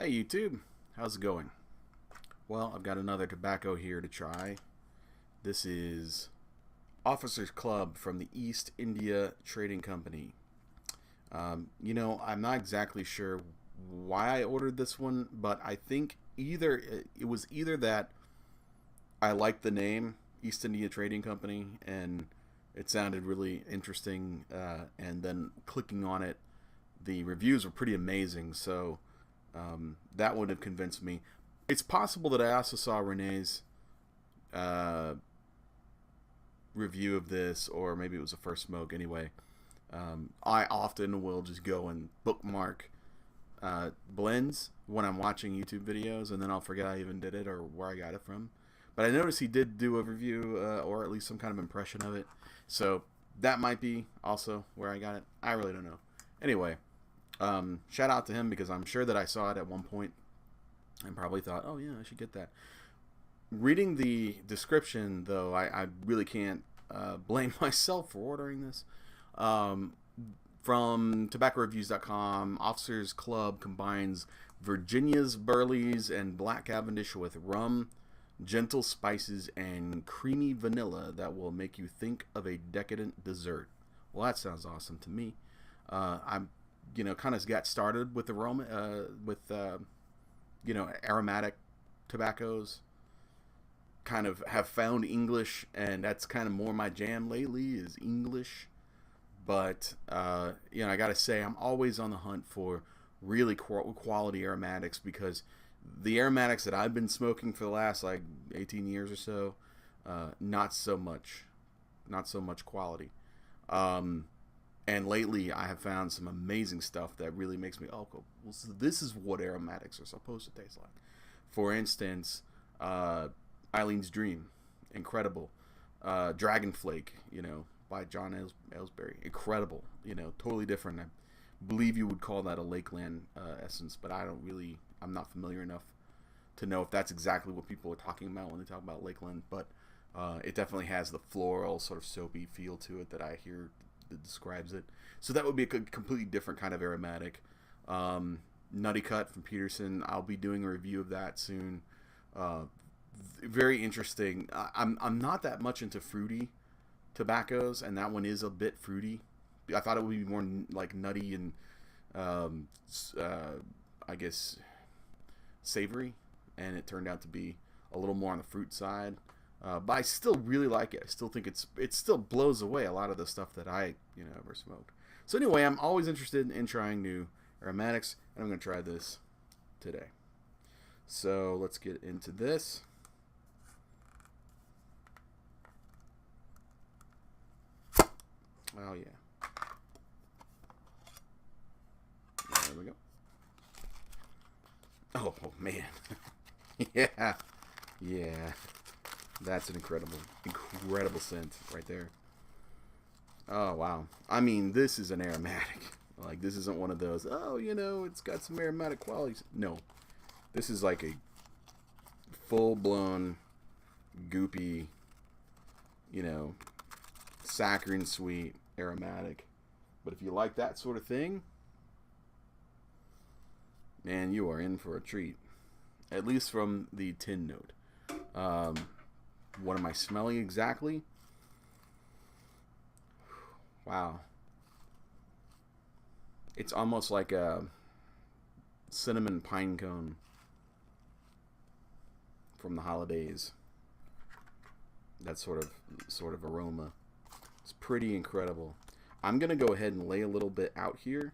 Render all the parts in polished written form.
Hey YouTube, how's it going? Well, I've got another tobacco here to try. This is Officers Club from the East India Trading Company. I'm not exactly sure why I ordered this one, but I think it was either that I liked the name East India Trading Company and it sounded really interesting, and then clicking on it, the reviews were pretty amazing, so that would have convinced me. It's possible that I also saw Renee's uh, review of this, or maybe it was a first smoke. Anyway, I often will just go and bookmark blends when I'm watching YouTube videos, and then I'll forget I even did it or where I got it from. But I noticed he did do a review, or at least some kind of impression of it. So that might be also where I got it. I really don't know. Anyway, shout out to him because I'm sure that I saw it at one point and probably thought, oh yeah, I should get that. Reading the description, though, I really can't blame myself for ordering this. Um, from tobaccoreviews.com, Officers Club combines Virginia's Burleys and Black Cavendish with rum, gentle spices, and creamy vanilla that will make you think of a decadent dessert. Well, that sounds awesome to me. I'm, kind of got started with aroma, aromatic tobaccos. Kind of have found English, and that's kind of more my jam lately is English. But I gotta say, I'm always on the hunt for really quality aromatics because the aromatics that I've been smoking for the last like 18 years or so, not so much quality. Um, and lately, I have found some amazing stuff that really makes me, oh, cool. Well, so this is what aromatics are supposed to taste like. For instance, Eileen's Dream, incredible. Dragon Flake, by John Aylesbury, incredible. Totally different. I believe you would call that a Lakeland essence, but I'm not familiar enough to know if that's exactly what people are talking about when they talk about Lakeland. But it definitely has the floral, sort of soapy feel to it that I hear that describes it. So that would be a completely different kind of aromatic. Nutty Cut from Peterson. I'll be doing a review of that soon. Very interesting. I'm not that much into fruity tobaccos, and that one is a bit fruity. I thought it would be more like nutty and um, I guess savory, and it turned out to be a little more on the fruit side. But I still really like it. I still think it still blows away a lot of the stuff that I ever smoked. So anyway, I'm always interested in trying new aromatics, and I'm going to try this today. So let's get into this. Oh yeah. There we go. Oh man. Yeah. Yeah. That's an incredible scent right there. Oh wow. I mean, this is an aromatic. Like, this isn't one of those, oh, it's got some aromatic qualities. No. This is like a full-blown goopy, saccharine sweet aromatic. But if you like that sort of thing, man, you are in for a treat. At least from the tin note. What am I smelling exactly? Wow. It's almost like a cinnamon pine cone from the holidays. That sort of aroma. It's pretty incredible. I'm gonna go ahead and lay a little bit out here,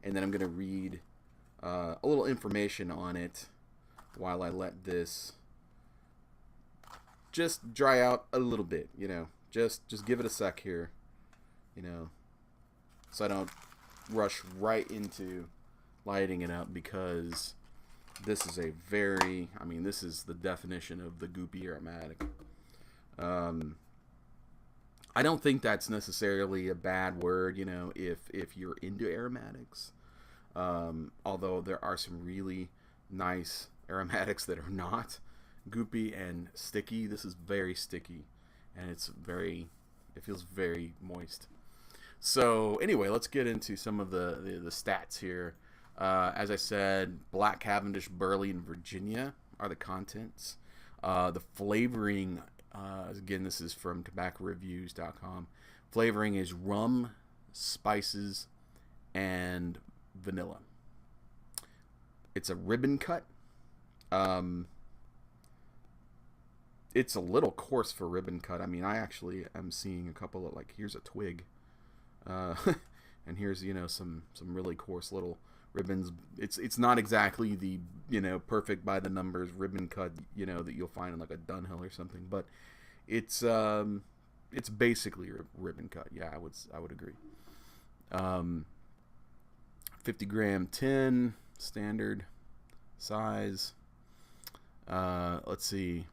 and then I'm gonna read a little information on it while I let this just dry out a little bit. Just give it a sec here, so I don't rush right into lighting it up because this is this is the definition of the goopy aromatic. I don't think that's necessarily a bad word, if you're into aromatics. Although there are some really nice aromatics that are not goopy and sticky. This is very sticky, and it feels very moist. So anyway, let's get into some of the stats here. As I said, Black Cavendish, Burley, and Virginia are the contents. The flavoring, again, this is from tobaccoreviews.com. Flavoring is rum, spices, and vanilla. It's a ribbon cut. It's a little coarse for ribbon cut. I mean, I actually am seeing a couple of, like, here's a twig. And here's, some really coarse little ribbons. It's not exactly the, perfect by the numbers ribbon cut, that you'll find in like a Dunhill or something, but it's basically a ribbon cut. Yeah, I would agree. 50 gram tin, standard size. Let's see.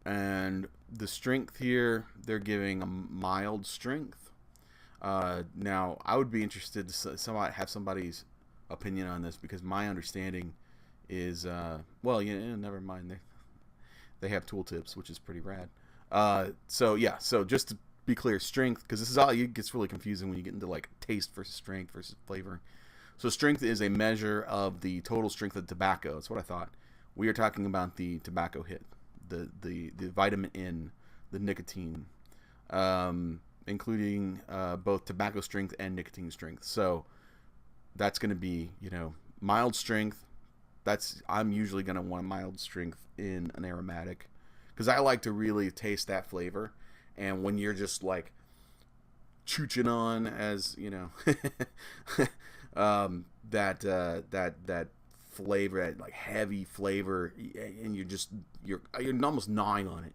And the strength here, they're giving a mild strength. Now, I would be interested to have somebody's opinion on this, because my understanding is, never mind. They have tooltips, which is pretty rad. So just to be clear, strength, because this is all, it gets really confusing when you get into like taste versus strength versus flavoring. So strength is a measure of the total strength of tobacco. That's what I thought. We are talking about the tobacco hit, the vitamin N, the nicotine, including both tobacco strength and nicotine strength. So that's going to be, mild strength. I'm usually going to want mild strength in an aromatic, because I like to really taste that flavor. And when you're just like chooching on, as that flavor, that like heavy flavor, and you're almost gnawing on it.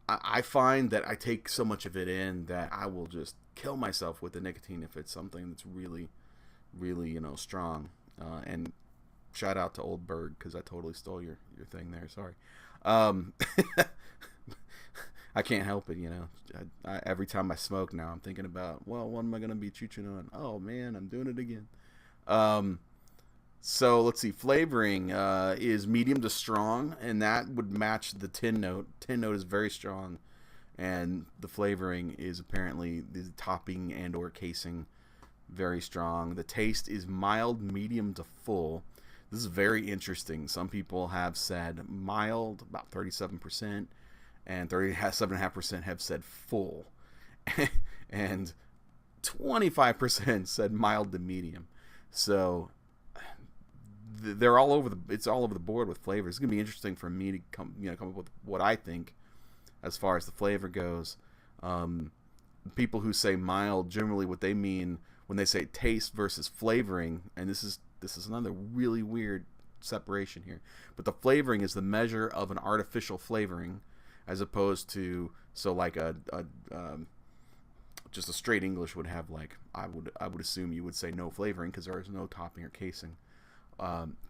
I find that I take so much of it in that I will just kill myself with the nicotine if it's something that's really, really, strong. And shout out to Old Berg, because I totally stole your thing there. Sorry. I can't help it, I every time I smoke now, I'm thinking about, well, what am I going to be chooching on? Oh, man, I'm doing it again. So let's see. Flavoring is medium to strong, and that would match the tin note. Tin note is very strong, and the flavoring is apparently the topping and or casing very strong. The taste is mild, medium to full. This is very interesting. Some people have said mild, about 37%, and 37.5% have said full, and 25% said mild to medium. So they're all over it's all over the board with flavors. It's gonna be interesting for me to come up with what I think as far as the flavor goes. People who say mild, generally what they mean when they say taste versus flavoring, and this is another really weird separation here, but the flavoring is the measure of an artificial flavoring, as opposed to, so like just a straight English would have, like, I would assume you would say no flavoring because there is no topping or casing.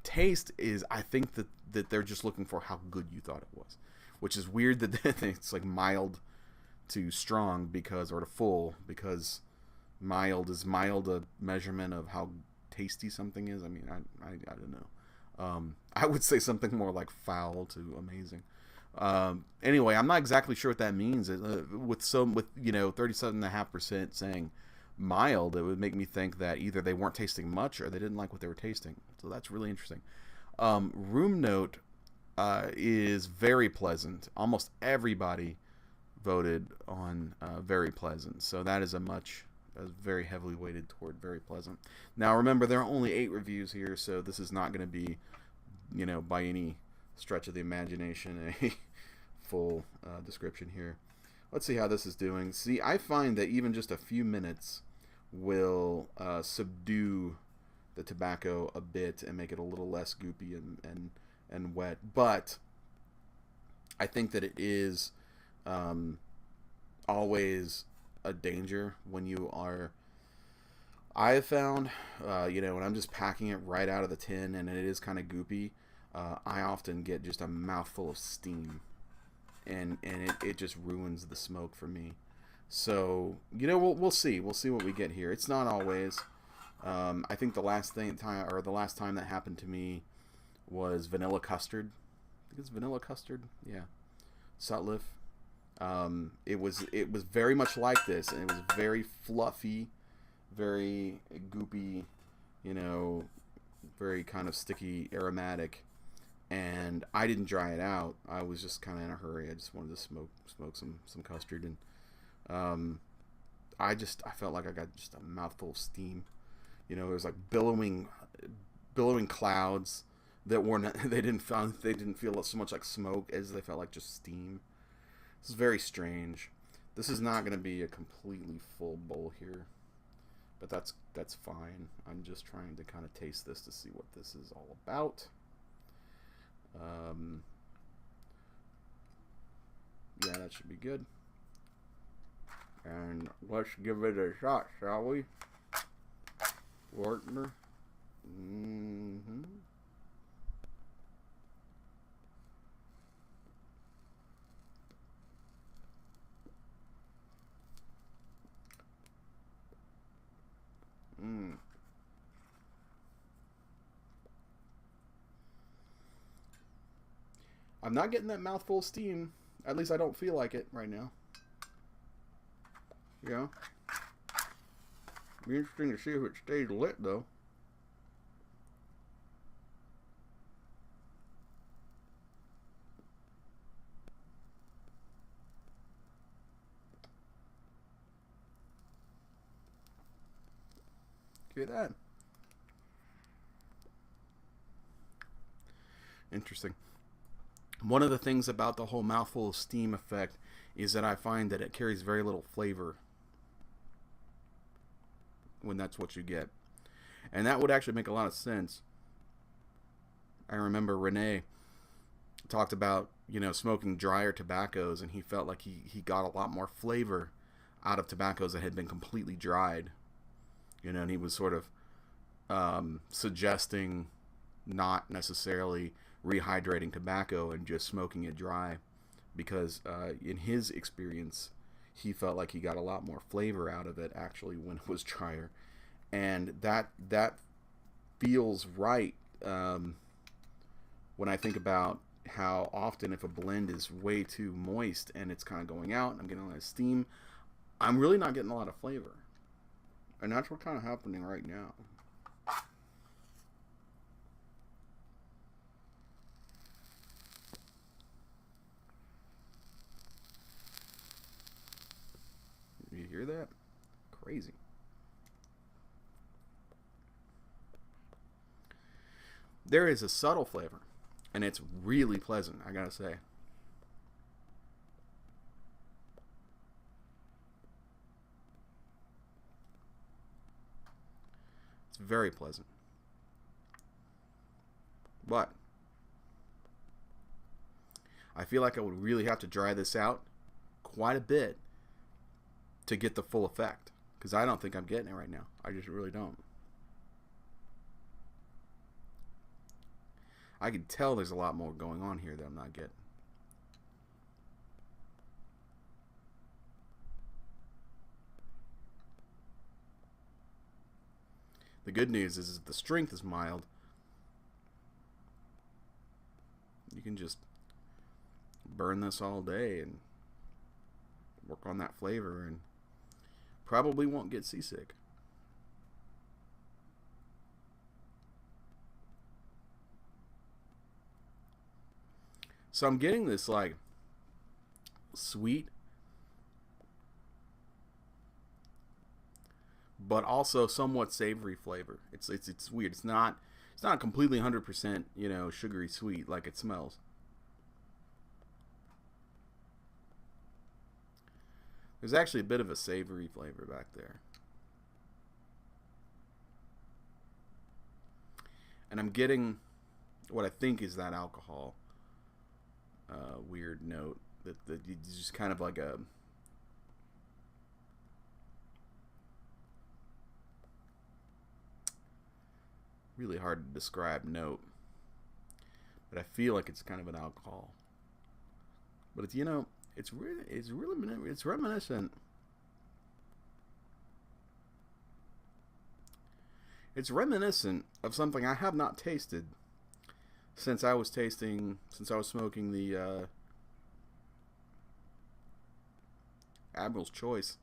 Taste is, I think that they're just looking for how good you thought it was, which is weird that it's like mild to strong or to full, because mild a measurement of how tasty something is. I mean, I don't know. I would say something more like foul to amazing. Anyway, I'm not exactly sure what that means. With 37.5% saying mild, it would make me think that either they weren't tasting much or they didn't like what they were tasting. So that's really interesting. Room note is very pleasant. Almost everybody voted on very pleasant. So that is very heavily weighted toward very pleasant. Now remember, there are only 8 reviews here, so this is not going to be, by any stretch of the imagination, a full description here. Let's see how this is doing. See, I find that even just a few minutes will subdue the tobacco a bit and make it a little less goopy and wet. But I think that it is always a danger when you are. I have found, when I'm just packing it right out of the tin and it is kind of goopy, I often get just a mouthful of steam, and it just ruins the smoke for me. So, we'll see. We'll see what we get here. It's not always. I think the last time that happened to me was vanilla custard. I think it's vanilla custard. Yeah. Sutliff. It was very much like this, and it was very fluffy, very goopy, you know, very kind of sticky, aromatic. And I didn't dry it out. I was just kind of in a hurry. I just wanted to smoke some custard, and um, I felt like I got just a mouthful of steam. You know, it was like billowing clouds that were not, they didn't feel so much like smoke as they felt like just steam. This is very strange. This is not going to be a completely full bowl here, but that's fine. I'm just trying to kind of taste this to see what this is all about. Yeah, that should be good. And let's give it a shot, shall we, partner? Mm-hmm. Mm. I'm not getting that mouthful of steam. At least I don't feel like it right now. Yeah. Be interesting to see if it stays lit, though. Look at that. Interesting. One of the things about the whole mouthful of steam effect is that I find that it carries very little flavor when that's what you get. And that would actually make a lot of sense. I remember Rene talked about, you know, smoking drier tobaccos, and he felt like he got a lot more flavor out of tobaccos that had been completely dried. You know, and he was sort of suggesting not necessarily rehydrating tobacco and just smoking it dry, because in his experience, he felt like he got a lot more flavor out of it actually when it was drier, and that feels right when I think about how often if a blend is way too moist and it's kind of going out and I'm getting a lot of steam, I'm really not getting a lot of flavor, and that's what's kind of happening right now. You hear that? Crazy. There is a subtle flavor, and it's really pleasant, I gotta say. It's very pleasant. But I feel like I would really have to dry this out quite a bit to get the full effect, because I don't think I'm getting it right now. I just really don't. I can tell there's a lot more going on here that I'm not getting. The good news is if the strength is mild, you can just burn this all day and work on that flavor and probably won't get seasick. So I'm getting this like sweet but also somewhat savory flavor. It's weird. It's not completely 100%, you know, sugary sweet like it smells. There's actually a bit of a savory flavor back there. And I'm getting what I think is that alcohol weird note that it's just kind of like a really hard to describe note, but I feel like it's kind of an alcohol. But it's, you know, it's reminiscent. It's reminiscent of something I have not tasted since I was smoking the Admiral's Choice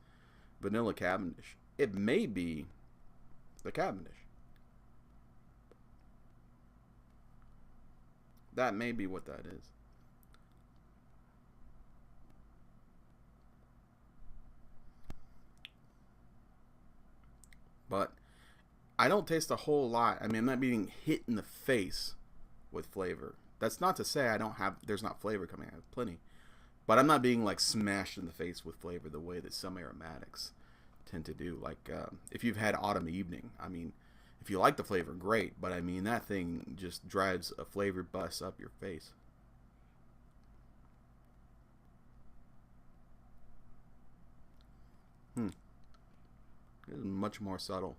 Vanilla Cavendish. It may be the Cavendish. That may be what that is. But I don't taste a whole lot. I mean, I'm not being hit in the face with flavor. That's not to say there's not flavor coming. I have plenty. But I'm not being like smashed in the face with flavor the way that some aromatics tend to do. Like if you've had Autumn Evening, I mean, if you like the flavor, great. But I mean, that thing just drives a flavor bus up your face. It is much more subtle.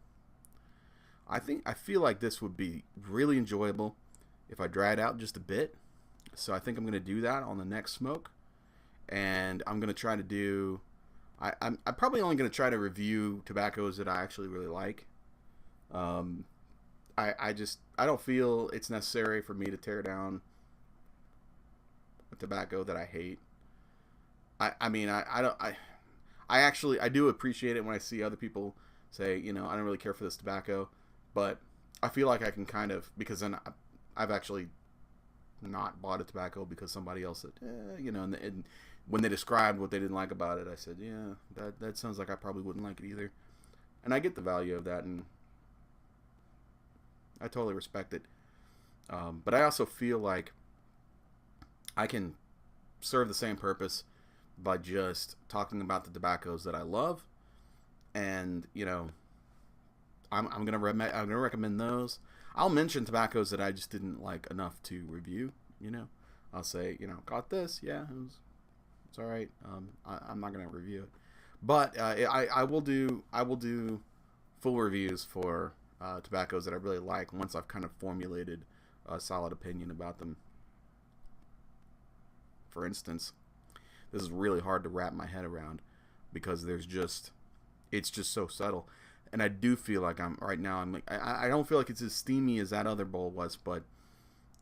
I feel like this would be really enjoyable if I dry it out just a bit. So I think I'm going to do that on the next smoke. And I'm going to try to do... I'm probably only going to try to review tobaccos that I actually really like. I don't feel it's necessary for me to tear down a tobacco that I hate. I mean, I do appreciate it when I see other people say, you know, I don't really care for this tobacco, but I feel like I can kind of, because then I've actually not bought a tobacco because somebody else said, you know, and when they described what they didn't like about it, I said, yeah, that sounds like I probably wouldn't like it either. And I get the value of that, and I totally respect it. But I also feel like I can serve the same purpose by just talking about the tobaccos that I love, and you know, I'm gonna recommend those. I'll mention tobaccos that I just didn't like enough to review. You know, I'll say, you know, got this, yeah, it's all right. I'm not gonna review it, but I will do full reviews for tobaccos that I really like once I've kind of formulated a solid opinion about them. For instance, this is really hard to wrap my head around because it's just so subtle. And I do feel like I don't feel like it's as steamy as that other bowl was, but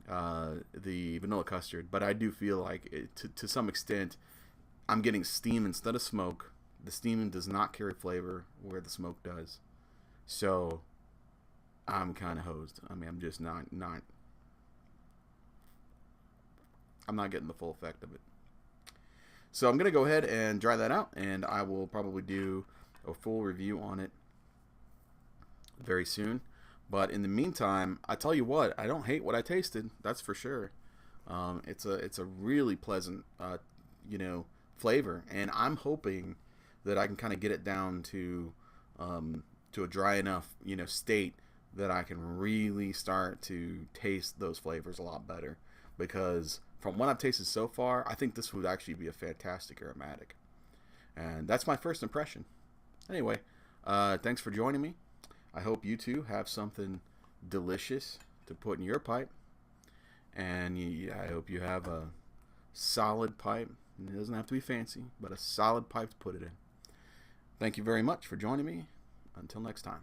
the vanilla custard. But I do feel like to some extent, I'm getting steam instead of smoke. The steam does not carry flavor where the smoke does. So I'm kind of hosed. I mean, I'm just I'm not getting the full effect of it. So I'm going to go ahead and dry that out, and I will probably do a full review on it very soon. But in the meantime, I tell you what, I don't hate what I tasted. That's for sure. It's a really pleasant, you know, flavor, and I'm hoping that I can kind of get it down to a dry enough, you know, state that I can really start to taste those flavors a lot better. Because from what I've tasted so far, I think this would actually be a fantastic aromatic. And that's my first impression. Anyway, thanks for joining me. I hope you two have something delicious to put in your pipe. And I hope you have a solid pipe. It doesn't have to be fancy, but a solid pipe to put it in. Thank you very much for joining me. Until next time.